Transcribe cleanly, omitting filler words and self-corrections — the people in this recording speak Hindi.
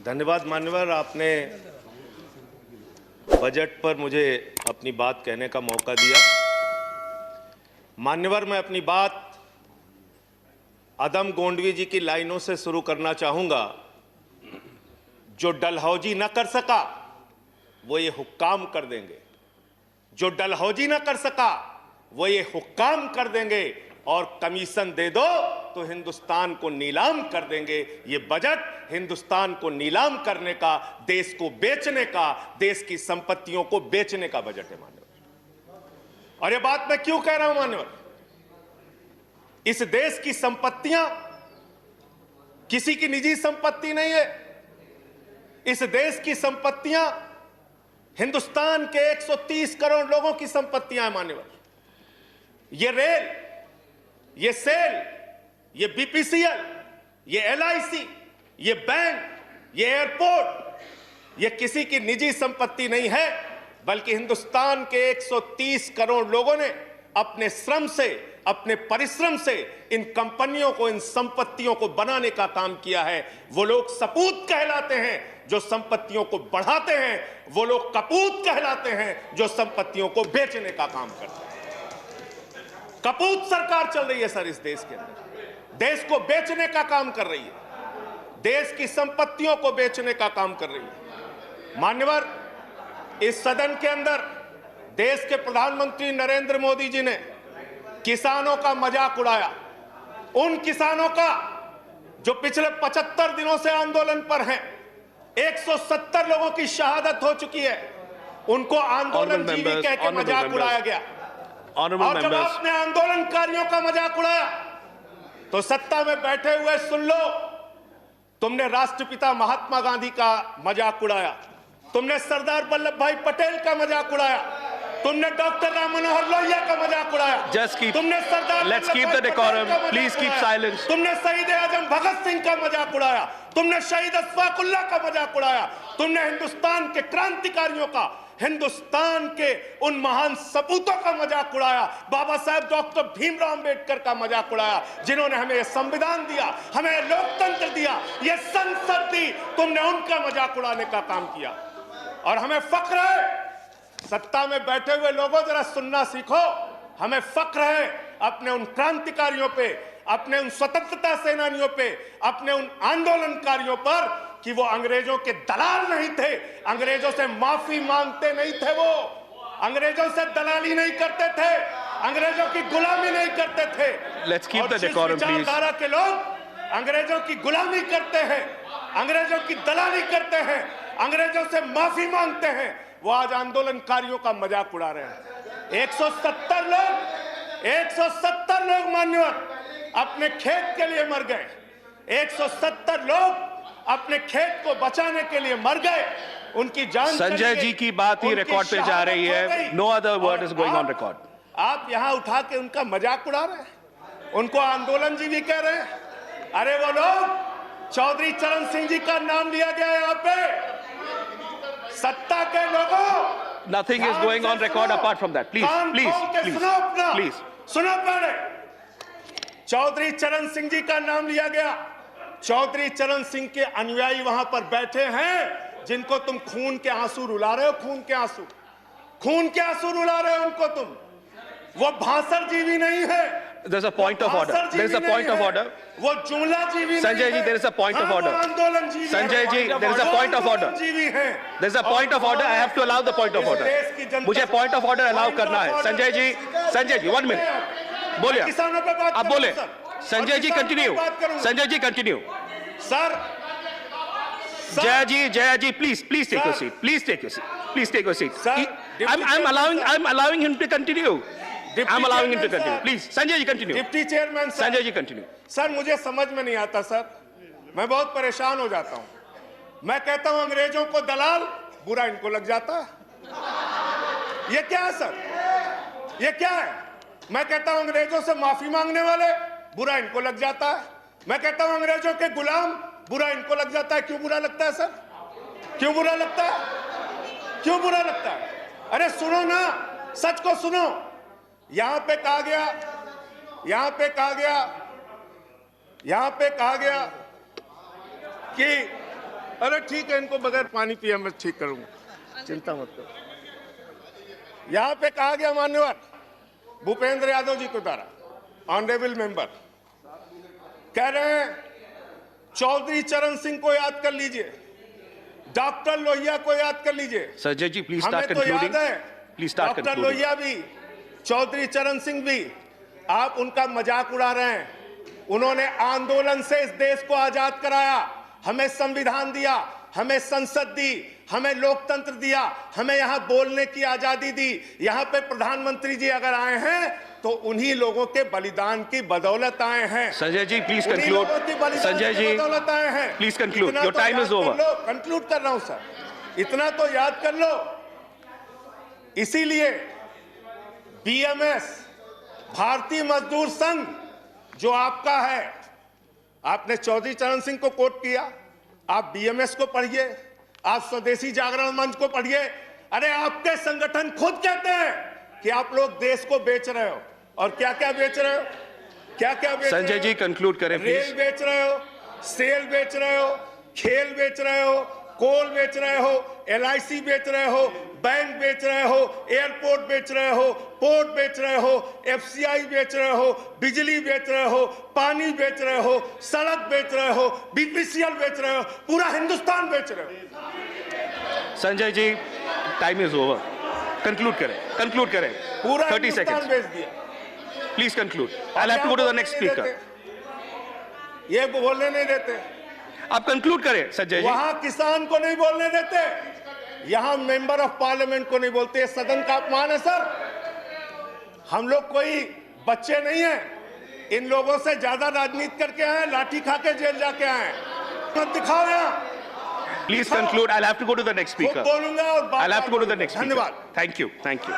धन्यवाद मान्यवर, आपने बजट पर मुझे अपनी बात कहने का मौका दिया। मान्यवर, मैं अपनी बात अदम गोंडवी जी की लाइनों से शुरू करना चाहूंगा। जो डलहौजी न कर सका वो ये हुक्काम कर देंगे, जो डलहौजी न कर सका वो ये हुक्काम कर देंगे, और कमीशन दे दो तो हिंदुस्तान को नीलाम कर देंगे। ये बजट हिंदुस्तान को नीलाम करने का, देश को बेचने का, देश की संपत्तियों को बेचने का बजट है मान्यवर। और ये बात मैं क्यों कह रहा हूं मान्यवर? इस देश की संपत्तियां किसी की निजी संपत्ति नहीं है। इस देश की संपत्तियां हिंदुस्तान के 130 करोड़ लोगों की संपत्तियां हैं मान्यवर। ये रेल, ये सेल, ये बीपीसीएल, ये एलआईसी, ये बैंक, ये एयरपोर्ट, ये किसी की निजी संपत्ति नहीं है, बल्कि हिंदुस्तान के 130 करोड़ लोगों ने अपने श्रम से, अपने परिश्रम से इन कंपनियों को, इन संपत्तियों को बनाने का काम किया है। वो लोग सपूत कहलाते हैं जो संपत्तियों को बढ़ाते हैं, वो लोग कपूत कहलाते हैं जो संपत्तियों को बेचने का काम करते हैं। कपूत सरकार चल रही है सर इस देश के अंदर, देश को बेचने का काम कर रही है, देश की संपत्तियों को बेचने का काम कर रही है। मान्यवर, इस सदन के अंदर देश के प्रधानमंत्री नरेंद्र मोदी जी ने किसानों का मजाक उड़ाया। उन किसानों का जो पिछले 75 दिनों से आंदोलन पर हैं, 170 लोगों की शहादत हो चुकी है, उनको आंदोलन जीवी कह के मजाक उड़ाया गया। और जब आपने आंदोलनकारियों का मजाक उड़ाया तो सत्ता में बैठे हुए सुन लो, तुमने राष्ट्रपिता महात्मा गांधी का मजाक उड़ाया, तुमने सरदार वल्लभ भाई पटेल का मजाक उड़ाया, तुमने डॉक्टर राम मनोहर लोहिया का मजाक उड़ाया, तुमने Sardar let's keep the decorum, please keep silence, तुमने शहीद आजम भगत सिंह का मजाक उड़ाया, तुमने शहीद अशफाक उल्लाह का मजाक उड़ाया, तुमने हिंदुस्तान के क्रांतिकारियों का, हिंदुस्तान के उन महान सपूतों का मजाक उड़ाया, बाबा साहब डॉक्टर भीमराव अंबेडकर का मजाक उड़ाया, जिन्होंने हमें यह संविधान दिया, हमें लोकतंत्र दिया, यह संसद दी। तुमने उनका मजाक उड़ाने का काम किया। और हमें फख्र है, सत्ता में बैठे हुए लोगों जरा सुनना सीखो, हमें फख्र है अपने उन क्रांतिकारियों पे, अपने उन स्वतंत्रता सेनानियों पे, अपने उन आंदोलनकारियों पर कि वो अंग्रेजों के दलाल नहीं थे, अंग्रेजों से माफी मांगते नहीं थे, वो अंग्रेजों से दलाली नहीं करते थे, अंग्रेजों की गुलामी नहीं करते थे। Let's keep the decorum please. विचारधारा के लोग अंग्रेजों की गुलामी करते हैं, अंग्रेजों की दलाली करते हैं, अंग्रेजों से माफी मांगते हैं, वो आज आंदोलनकारियों का मजाक उड़ा रहे हैं। 170 लोग मान्यवर अपने खेत के लिए मर गए, 170 लोग अपने खेत को बचाने के लिए मर गए, उनकी जान। संजय जी की बात ही रिकॉर्ड पे जा रही है, no other word is going on record. आप यहां उठा के उनका मजाक उड़ा रहे हैं, उनको आंदोलन जी भी कह रहे हैं। अरे वो लोग, चौधरी चरण सिंह जी का नाम लिया गया यहाँ पे, सत्ता के लोगों। Nothing is going on record apart from that, please please please सुनो पहले। चौधरी चरण सिंह जी का नाम लिया गया, चौधरी चरण सिंह के अनुयायी वहां पर बैठे हैं, जिनको तुम खून के आंसू रुला रहे हो, खून के आंसू रुला रहे हो उनको तुम। वो भाषण जीवी नहीं है। There's a point of order. There's a point of order. वो जुमला जीवी नहीं है। Sanjay ji, there is a point of order. आंदोलन जीवी। Sanjay ji, there is a point of order. जीवी है। There is a point of order. I have to allow the point of order. मुझे point of order allow करना है। संजय जी, 1 minute. बोलिए। किसानों पे बात। आप बोले। Sanjay ji continue. Sanjay ji continue. Sir. Jaya ji, please take your seat. Please take your seat. I'm allowing him to continue. I'm allowing him to continue. Please, Sanjay ji continue. Deputy chairman sir. Sanjay ji continue. Sir, मुझे समझ में नहीं आता सर, मैं बहुत परेशान हो जाता हूं। मैं कहता हूं अंग्रेजों को दलाल, बुरा इनको लग जाता है। ये क्या है सर? ये क्या है? मैं कहता हूं अंग्रेजों से माफी मांगने वाले, बुरा इनको लग जाता है। मैं कहता हूं अंग्रेजों के गुलाम, बुरा इनको लग जाता है। क्यों बुरा लगता है सर? क्यों बुरा लगता है? क्यों बुरा लगता है? अरे सुनो ना, सच को सुनो। यहां पे कहा गया कि अरे ठीक है, इनको बगैर पानी पिए मैं ठीक करूंगा, चिंता मत करो। यहां पे कहा गया मान्यवर भूपेंद्र यादव जी के द्वारा, ऑनरेबल मेंबर कह रहे हैं चौधरी चरण सिंह को याद कर लीजिए, डॉक्टर लोहिया को याद कर लीजिए। संजय जी प्लीज स्टार्ट हमें तो कंक्लूडिंग। याद है please start doctor concluding. Lohia भी, चौधरी चरण सिंह भी, आप उनका मजाक उड़ा रहे हैं। उन्होंने आंदोलन से इस देश को आजाद कराया, हमें संविधान दिया, हमें संसद दी, हमें लोकतंत्र दिया, हमें यहां बोलने की आजादी दी। यहां पे प्रधानमंत्री जी अगर आए हैं तो उन्हीं लोगों के बलिदान की बदौलत आए हैं। संजय जी प्लीज उन्हीं कंक्लूड। लोगों की बलिदान संजय की जी बदौलत आए हैं। प्लीज कंक्लूड, इतना योर तो टाइम याद इज कर ओवर। लो, कंक्लूड कर रहा हूं सर, इतना तो याद कर लो। इसीलिए बीएमएस, भारतीय मजदूर संघ जो आपका है, आपने चौधरी चरण सिंह को कोट किया, आप बीएमएस को पढ़िए, आप स्वदेशी जागरण मंच को पढ़िए। अरे आपके संगठन खुद कहते हैं कि आप लोग देश को बेच रहे हो, और क्या क्या बेच रहे हो, क्या क्या बेच रहे हो? संजय जी कंक्लूड करें रेल प्लीज। बेच रहे हो, सेल बेच रहे हो, खेल बेच रहे हो, कोल बेच रहे हो, एलआईसी बेच रहे हो, बैंक बेच रहे हो, एयरपोर्ट बेच रहे हो, पोर्ट बेच रहे हो, एफसीआई बेच रहे हो, बिजली बेच रहे हो, पानी बेच रहे हो, सड़क बेच रहे हो, बीपीसीएल बेच रहे हो, पूरा हिंदुस्तान बेच रहे हो। Sanjay ji time is over, conclude करें, कंक्लूड करें। पूरा 30 हिंदुस्तान seconds. बेच दिया। Please conclude. I have to go to the next speaker. ये बोलने नहीं देते, आप कंक्लूड करें संजय जी। वहां किसान को नहीं बोलने देते, यहां मेंबर ऑफ पार्लियामेंट को नहीं बोलते। ये सदन का अपमान है सर। हम लोग कोई बच्चे नहीं हैं, इन लोगों से ज्यादा राजनीति करके आए, लाठी खा के जेल जाके आए। मत दिखाओ यहाँ। Please conclude. I have to go to the next speaker. बोलूंगा और I have to go to the next. धन्यवाद। Thank you, thank you.